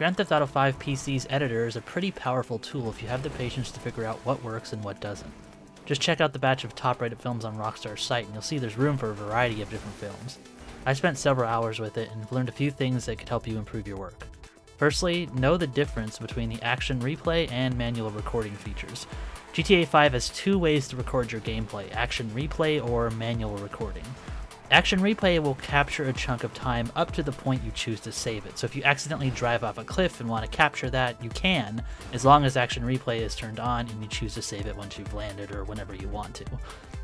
Grand Theft Auto V PC's editor is a pretty powerful tool if you have the patience to figure out what works and what doesn't. Just check out the batch of top-rated films on Rockstar's site and you'll see there's room for a variety of different films. I spent several hours with it and have learned a few things that could help you improve your work. Firstly, know the difference between the action replay and manual recording features. GTA V has two ways to record your gameplay, action replay or manual recording. Action replay will capture a chunk of time up to the point you choose to save it, so if you accidentally drive off a cliff and want to capture that, you can, as long as action replay is turned on and you choose to save it once you've landed or whenever you want to.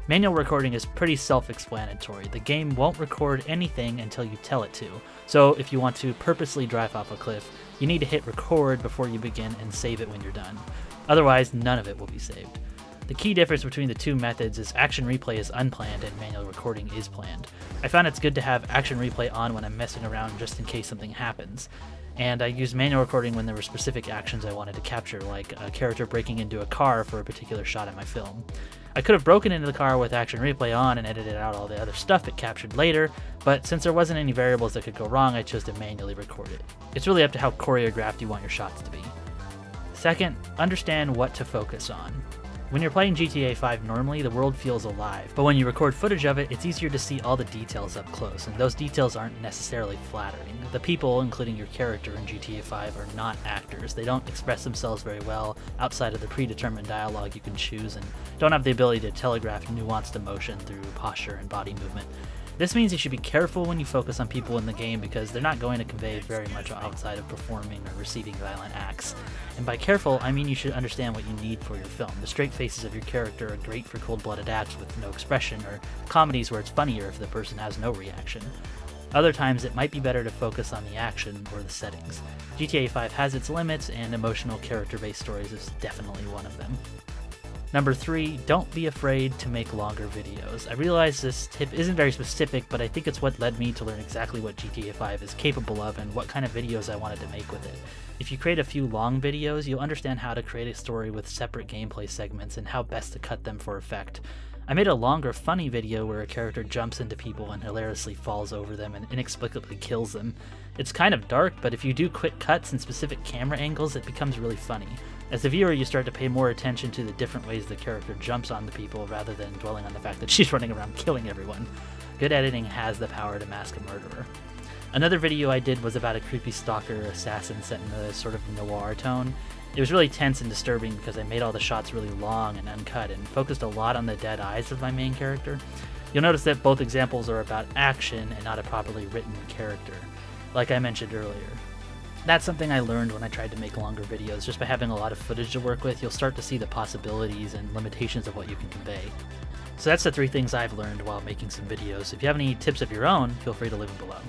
Manual recording is pretty self-explanatory. The game won't record anything until you tell it to, so if you want to purposely drive off a cliff, you need to hit record before you begin and save it when you're done. Otherwise, none of it will be saved. The key difference between the two methods is action replay is unplanned and manual recording is planned. I found it's good to have action replay on when I'm messing around just in case something happens. And I used manual recording when there were specific actions I wanted to capture, like a character breaking into a car for a particular shot in my film. I could have broken into the car with action replay on and edited out all the other stuff it captured later, but since there wasn't any variables that could go wrong, I chose to manually record it. It's really up to how choreographed you want your shots to be. Second, understand what to focus on. When you're playing GTA V normally, the world feels alive, but when you record footage of it, it's easier to see all the details up close, and those details aren't necessarily flattering. The people, including your character in GTA V, are not actors. They don't express themselves very well outside of the predetermined dialogue you can choose, and don't have the ability to telegraph nuanced emotion through posture and body movement. This means you should be careful when you focus on people in the game because they're not going to convey very much outside of performing or receiving violent acts. And by careful, I mean you should understand what you need for your film. The straight faces of your character are great for cold-blooded acts with no expression, or comedies where it's funnier if the person has no reaction. Other times it might be better to focus on the action or the settings. GTA V has its limits, and emotional character-based stories is definitely one of them. Number 3, don't be afraid to make longer videos. I realize this tip isn't very specific, but I think it's what led me to learn exactly what GTA V is capable of and what kind of videos I wanted to make with it. If you create a few long videos, you'll understand how to create a story with separate gameplay segments and how best to cut them for effect. I made a longer, funny video where a character jumps into people and hilariously falls over them and inexplicably kills them. It's kind of dark, but if you do quick cuts and specific camera angles, it becomes really funny. As the viewer, you start to pay more attention to the different ways the character jumps on the people rather than dwelling on the fact that she's running around killing everyone. Good editing has the power to mask a murderer. Another video I did was about a creepy stalker assassin set in a sort of noir tone. It was really tense and disturbing because I made all the shots really long and uncut and focused a lot on the dead eyes of my main character. You'll notice that both examples are about action and not a properly written character, like I mentioned earlier. That's something I learned when I tried to make longer videos. Just by having a lot of footage to work with, you'll start to see the possibilities and limitations of what you can convey. So that's the 3 things I've learned while making some videos. If you have any tips of your own, feel free to leave them below.